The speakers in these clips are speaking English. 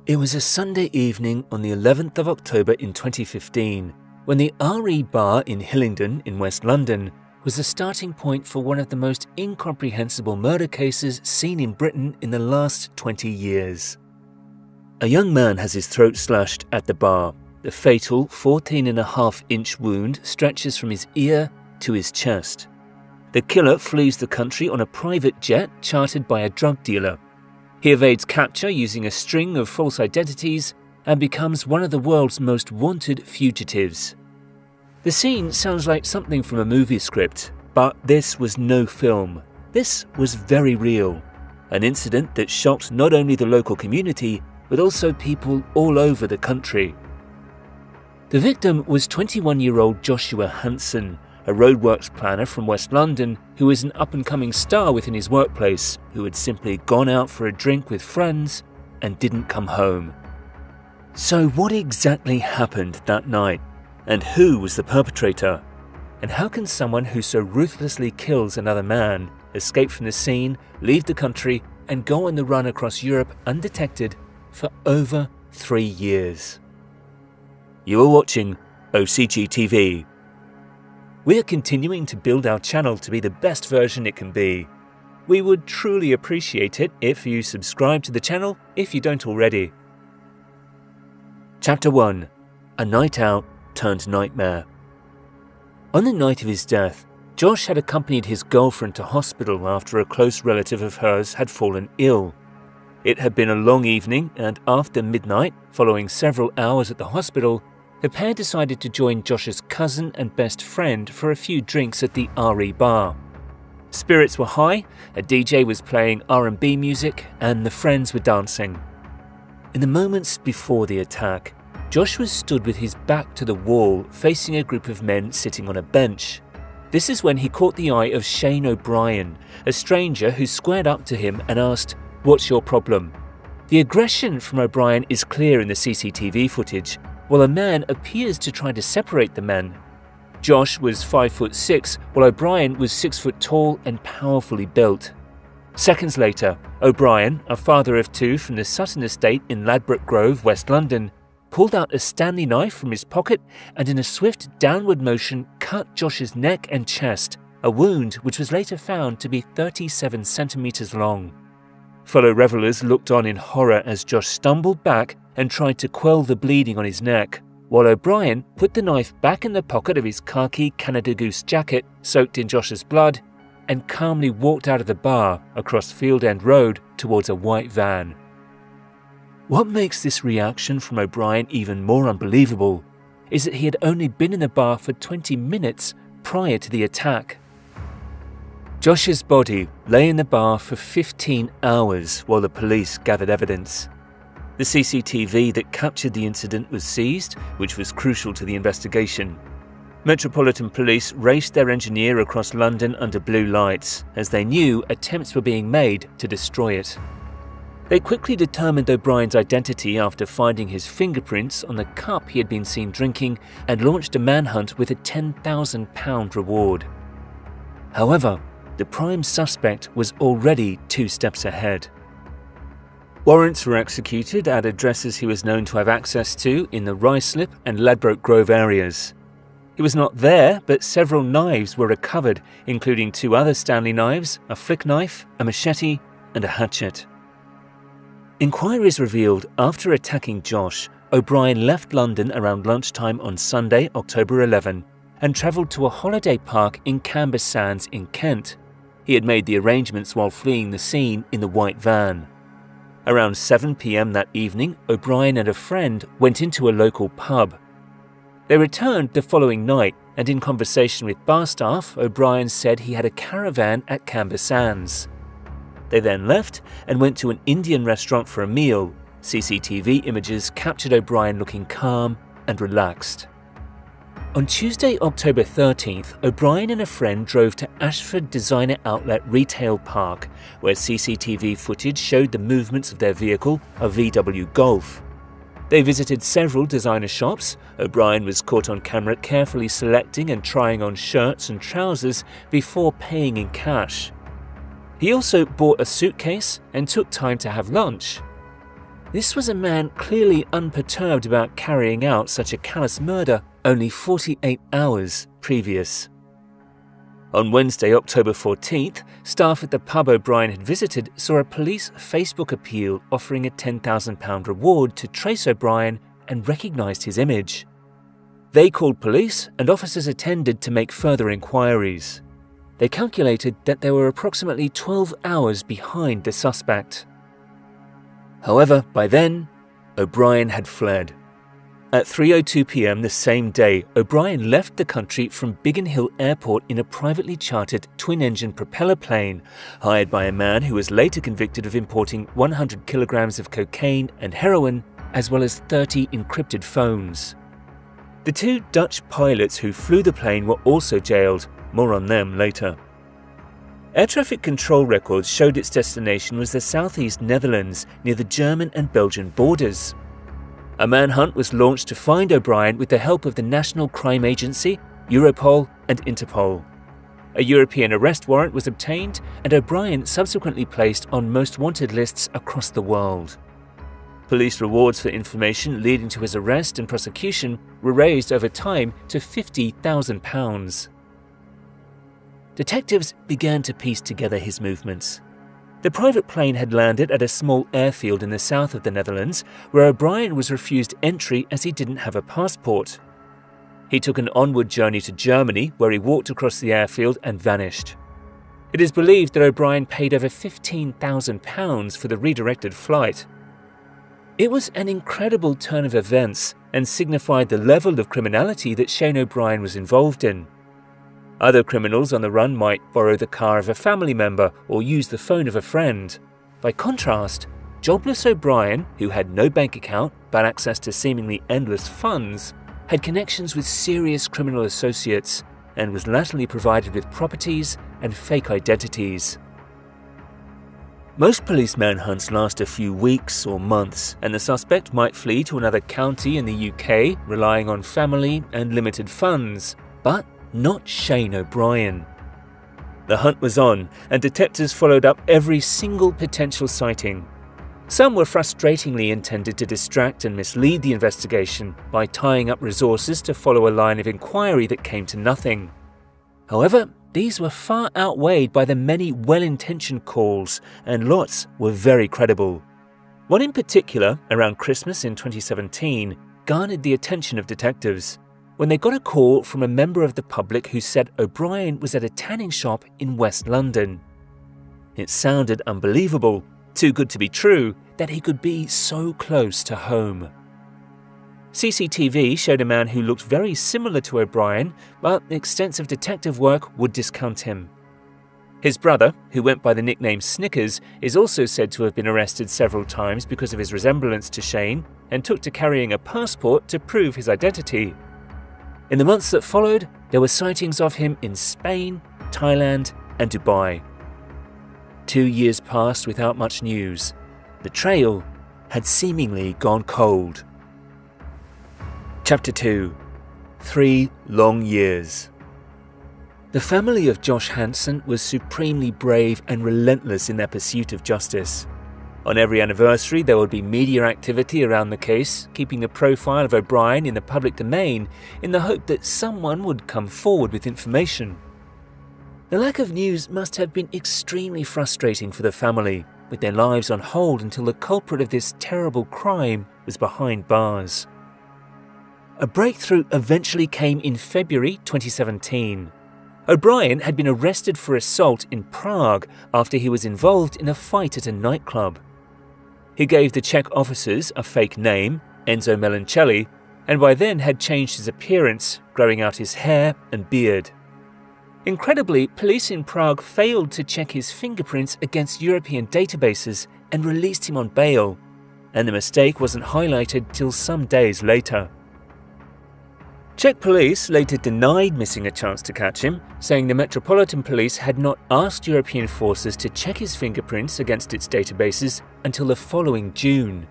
It was a Sunday evening on the 11th of October in 2015 when the RE Bar in Hillingdon in West London was the starting point for one of the most incomprehensible murder cases seen in Britain in the last 20 years. A young man has his throat slashed at the bar. The fatal 14.5-inch wound stretches from his ear to his chest. The killer flees the country on a private jet chartered by a drug dealer. He evades capture using a string of false identities and becomes one of the world's most wanted fugitives. The scene sounds like something from a movie script, but this was no film. This was very real. An incident that shocked not only the local community, but also people all over the country. The victim was 21-year-old Joshua Hanson, a roadworks planner from West London who is an up-and-coming star within his workplace, who had simply gone out for a drink with friends and didn't come home. So what exactly happened that night? And who was the perpetrator? And how can someone who so ruthlessly kills another man escape from the scene, leave the country, and go on the run across Europe undetected for over 3 years? You are watching OCG TV. We are continuing to build our channel to be the best version it can be. We would truly appreciate it if you subscribe to the channel if you don't already. Chapter 1. A night out turned nightmare. On the night of his death, Josh had accompanied his girlfriend to hospital after a close relative of hers had fallen ill. It had been a long evening, and after midnight, following several hours at the hospital, the pair decided to join Josh's cousin and best friend for a few drinks at the RE Bar. Spirits were high, a DJ was playing R&B music, and the friends were dancing. In the moments before the attack, Josh was stood with his back to the wall, facing a group of men sitting on a bench. This is when he caught the eye of Shane O'Brien, a stranger who squared up to him and asked, "What's your problem?" The aggression from O'Brien is clear in the CCTV footage, while a man appears to try to separate the men. Josh was 5'6", while O'Brien was 6 foot tall and powerfully built. Seconds later, O'Brien, a father of 2 from the Sutton estate in Ladbroke Grove, West London, pulled out a Stanley knife from his pocket and in a swift downward motion cut Josh's neck and chest, a wound which was later found to be 37 centimeters long. Fellow revelers looked on in horror as Josh stumbled back and tried to quell the bleeding on his neck, while O'Brien put the knife back in the pocket of his khaki Canada Goose jacket soaked in Josh's blood and calmly walked out of the bar across Field End Road towards a white van. What makes this reaction from O'Brien even more unbelievable is that he had only been in the bar for 20 minutes prior to the attack. Josh's body lay in the bar for 15 hours while the police gathered evidence. The CCTV that captured the incident was seized, which was crucial to the investigation. Metropolitan Police raced their engineer across London under blue lights, as they knew attempts were being made to destroy it. They quickly determined O'Brien's identity after finding his fingerprints on the cup he had been seen drinking and launched a manhunt with a £10,000 reward. However, the prime suspect was already 2 steps ahead. Warrants were executed at addresses he was known to have access to in the Ruislip and Ladbroke Grove areas. He was not there, but several knives were recovered, including 2 other Stanley knives, a flick knife, a machete, and a hatchet. Inquiries revealed after attacking Josh, O'Brien left London around lunchtime on Sunday, October 11, and travelled to a holiday park in Camber Sands in Kent. He had made the arrangements while fleeing the scene in the white van. Around 7 p.m. that evening, O'Brien and a friend went into a local pub. They returned the following night, and in conversation with bar staff, O'Brien said he had a caravan at Camber Sands. They then left and went to an Indian restaurant for a meal. CCTV images captured O'Brien looking calm and relaxed. On Tuesday, October 13th, O'Brien and a friend drove to Ashford Designer Outlet Retail Park, where CCTV footage showed the movements of their vehicle, a VW Golf. They visited several designer shops. O'Brien was caught on camera carefully selecting and trying on shirts and trousers before paying in cash. He also bought a suitcase and took time to have lunch. This was a man clearly unperturbed about carrying out such a callous murder only 48 hours previous. On Wednesday, October 14th, staff at the pub O'Brien had visited saw a police Facebook appeal offering a £10,000 reward to trace O'Brien and recognised his image. They called police and officers attended to make further inquiries. They calculated that they were approximately 12 hours behind the suspect. However, by then, O'Brien had fled. At 3:02 p.m. the same day, O'Brien left the country from Biggin Hill Airport in a privately chartered twin-engine propeller plane, hired by a man who was later convicted of importing 100 kilograms of cocaine and heroin, as well as 30 encrypted phones. The two Dutch pilots who flew the plane were also jailed. More on them later. Air traffic control records showed its destination was the southeast Netherlands, near the German and Belgian borders. A manhunt was launched to find O'Brien with the help of the National Crime Agency, Europol and Interpol. A European arrest warrant was obtained and O'Brien subsequently placed on most wanted lists across the world. Police rewards for information leading to his arrest and prosecution were raised over time to £50,000. Detectives began to piece together his movements. The private plane had landed at a small airfield in the south of the Netherlands, where O'Brien was refused entry as he didn't have a passport. He took an onward journey to Germany, where he walked across the airfield and vanished. It is believed that O'Brien paid over £15,000 for the redirected flight. It was an incredible turn of events and signified the level of criminality that Shane O'Brien was involved in. Other criminals on the run might borrow the car of a family member or use the phone of a friend. By contrast, jobless O'Brien, who had no bank account but access to seemingly endless funds, had connections with serious criminal associates and was latterly provided with properties and fake identities. Most police manhunts last a few weeks or months, and the suspect might flee to another county in the UK, relying on family and limited funds. But not Shane O'Brien. The hunt was on, and detectives followed up every single potential sighting. Some were frustratingly intended to distract and mislead the investigation by tying up resources to follow a line of inquiry that came to nothing. However, these were far outweighed by the many well-intentioned calls, and lots were very credible. One in particular, around Christmas in 2017, garnered the attention of detectives when they got a call from a member of the public who said O'Brien was at a tanning shop in West London. It sounded unbelievable, too good to be true, that he could be so close to home. CCTV showed a man who looked very similar to O'Brien, but extensive detective work would discount him. His brother, who went by the nickname Snickers, is also said to have been arrested several times because of his resemblance to Shane and took to carrying a passport to prove his identity. In the months that followed, there were sightings of him in Spain, Thailand, and Dubai. 2 years passed without much news. The trail had seemingly gone cold. Chapter 2. 3 long years. The family of Josh Hanson was supremely brave and relentless in their pursuit of justice. On every anniversary, there would be media activity around the case, keeping the profile of O'Brien in the public domain in the hope that someone would come forward with information. The lack of news must have been extremely frustrating for the family, with their lives on hold until the culprit of this terrible crime was behind bars. A breakthrough eventually came in February 2017. O'Brien had been arrested for assault in Prague after he was involved in a fight at a nightclub. He gave the Czech officers a fake name, Enzo Melancelli, and by then had changed his appearance, growing out his hair and beard. Incredibly, police in Prague failed to check his fingerprints against European databases and released him on bail, and the mistake wasn't highlighted till some days later. Czech police later denied missing a chance to catch him, saying the Metropolitan Police had not asked European forces to check his fingerprints against its databases until the following June.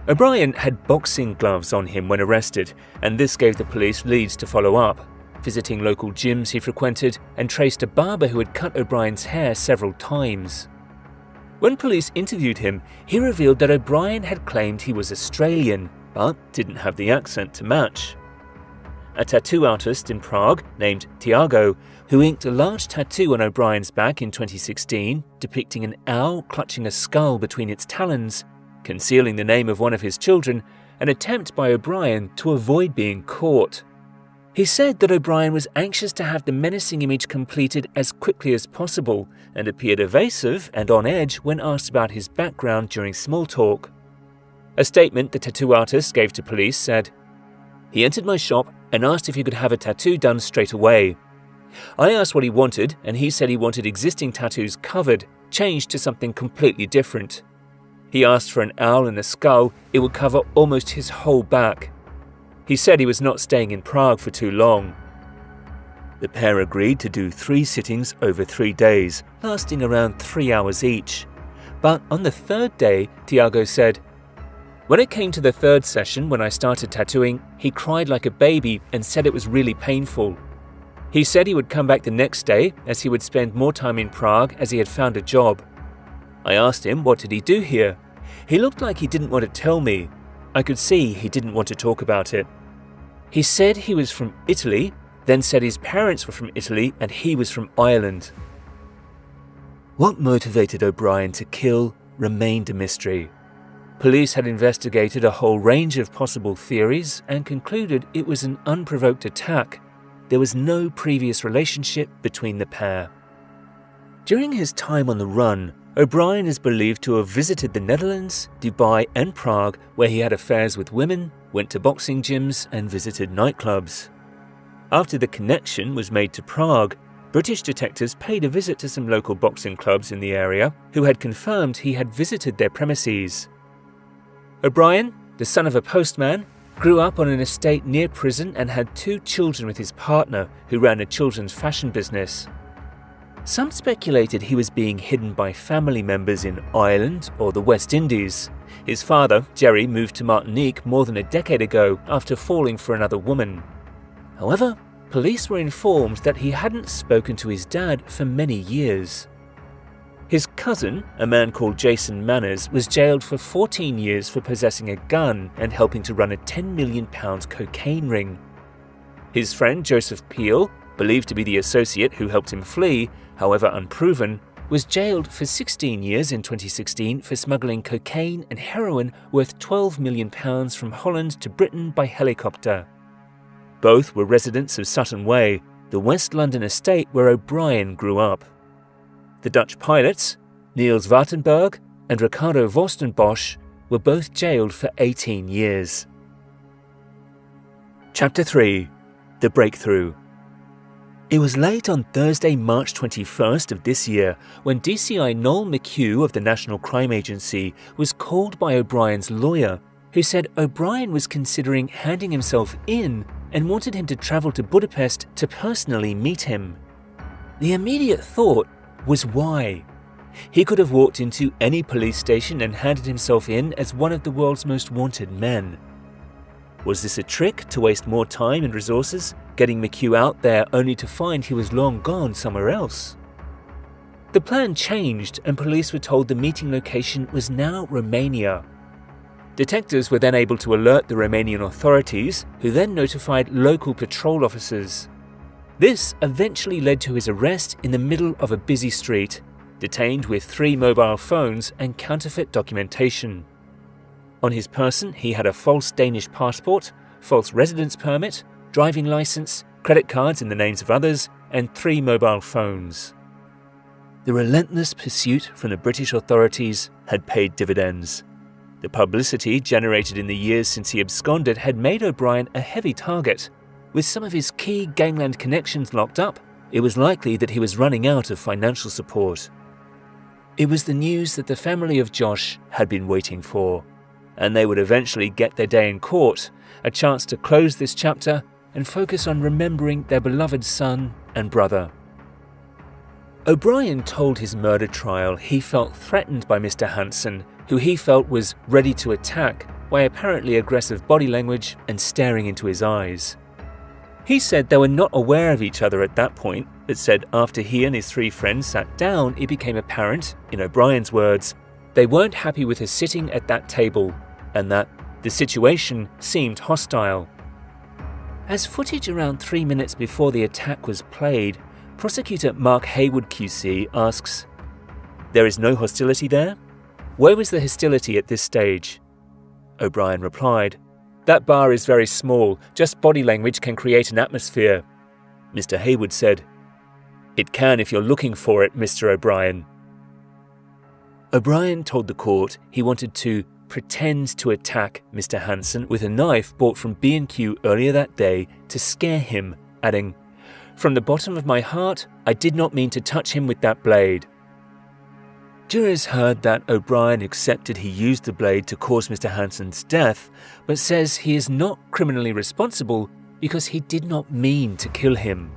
O'Brien had boxing gloves on him when arrested, and this gave the police leads to follow up, visiting local gyms he frequented and traced a barber who had cut O'Brien's hair several times. When police interviewed him, he revealed that O'Brien had claimed he was Australian, but didn't have the accent to match. A tattoo artist in Prague named Tiago, who inked a large tattoo on O'Brien's back in 2016, depicting an owl clutching a skull between its talons, concealing the name of one of his children, an attempt by O'Brien to avoid being caught. He said that O'Brien was anxious to have the menacing image completed as quickly as possible and appeared evasive and on edge when asked about his background during small talk. A statement the tattoo artist gave to police said, "He entered my shop and asked if he could have a tattoo done straight away. I asked what he wanted and he said he wanted existing tattoos covered, changed to something completely different. He asked for an owl and a skull, it would cover almost his whole back. He said he was not staying in Prague for too long." The pair agreed to do 3 sittings over 3 days, lasting around 3 hours each. But on the 3rd day, Tiago said, "When it came to the 3rd session when I started tattooing, he cried like a baby and said it was really painful. He said he would come back the next day as he would spend more time in Prague as he had found a job. I asked him what did he do here. He looked like he didn't want to tell me. I could see he didn't want to talk about it. He said he was from Italy, then said his parents were from Italy and he was from Ireland." What motivated O'Brien to kill remained a mystery. Police had investigated a whole range of possible theories and concluded it was an unprovoked attack. There was no previous relationship between the pair. During his time on the run, O'Brien is believed to have visited the Netherlands, Dubai and Prague, where he had affairs with women, went to boxing gyms and visited nightclubs. After the connection was made to Prague, British detectives paid a visit to some local boxing clubs in the area who had confirmed he had visited their premises. O'Brien, the son of a postman, grew up on an estate near prison and had 2 children with his partner, who ran a children's fashion business. Some speculated he was being hidden by family members in Ireland or the West Indies. His father, Jerry, moved to Martinique more than a decade ago after falling for another woman. However, police were informed that he hadn't spoken to his dad for many years. His cousin, a man called Jason Manners, was jailed for 14 years for possessing a gun and helping to run a £10 million cocaine ring. His friend Joseph Peel, believed to be the associate who helped him flee, however unproven, was jailed for 16 years in 2016 for smuggling cocaine and heroin worth £12 million from Holland to Britain by helicopter. Both were residents of Sutton Way, the West London estate where O'Brien grew up. The Dutch pilots, Niels Wartenberg and Ricardo Vorstenbosch, were both jailed for 18 years. Chapter 3. The Breakthrough. It was late on Thursday, March 21st of this year when DCI Noel McHugh of the National Crime Agency was called by O'Brien's lawyer, who said O'Brien was considering handing himself in and wanted him to travel to Budapest to personally meet him. The immediate thought was why? He could have walked into any police station and handed himself in as one of the world's most wanted men. Was this a trick to waste more time and resources, getting McHugh out there only to find he was long gone somewhere else? The plan changed and police were told the meeting location was now Romania. Detectives were then able to alert the Romanian authorities, who then notified local patrol officers. This eventually led to his arrest in the middle of a busy street, detained with 3 mobile phones and counterfeit documentation. On his person, he had a false Danish passport, false residence permit, driving license, credit cards in the names of others, and 3 mobile phones. The relentless pursuit from the British authorities had paid dividends. The publicity generated in the years since he absconded had made O'Brien a heavy target. With some of his key gangland connections locked up, it was likely that he was running out of financial support. It was the news that the family of Josh had been waiting for, and they would eventually get their day in court, a chance to close this chapter and focus on remembering their beloved son and brother. O'Brien told his murder trial he felt threatened by Mr. Hanson, who he felt was ready to attack by apparently aggressive body language and staring into his eyes. He said they were not aware of each other at that point, that said after he and his 3 friends sat down, it became apparent, in O'Brien's words, they weren't happy with her sitting at that table and that the situation seemed hostile. As footage around 3 minutes before the attack was played, prosecutor Mark Haywood QC asks, "There is no hostility there? Where was the hostility at this stage?" O'Brien replied, "That bar is very small, just body language can create an atmosphere." Mr. Haywood said, "It can if you're looking for it, Mr. O'Brien." O'Brien told the court he wanted to pretend to attack Mr. Hanson with a knife bought from B&Q earlier that day to scare him, adding, "From the bottom of my heart, I did not mean to touch him with that blade." Jurors heard that O'Brien accepted he used the blade to cause Mr. Hanson's death, but says he is not criminally responsible because he did not mean to kill him.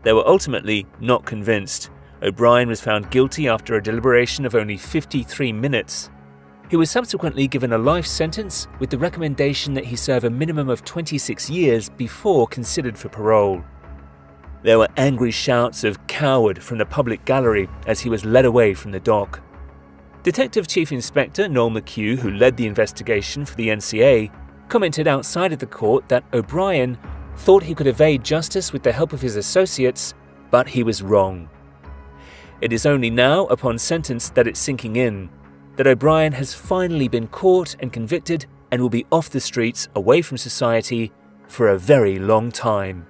They were ultimately not convinced. O'Brien was found guilty after a deliberation of only 53 minutes. He was subsequently given a life sentence with the recommendation that he serve a minimum of 26 years before considered for parole. There were angry shouts of "coward" from the public gallery as he was led away from the dock. Detective Chief Inspector Noel McHugh, who led the investigation for the NCA, commented outside of the court that O'Brien thought he could evade justice with the help of his associates, but he was wrong. It is only now, upon sentence, that it's sinking in, that O'Brien has finally been caught and convicted and will be off the streets away from society for a very long time.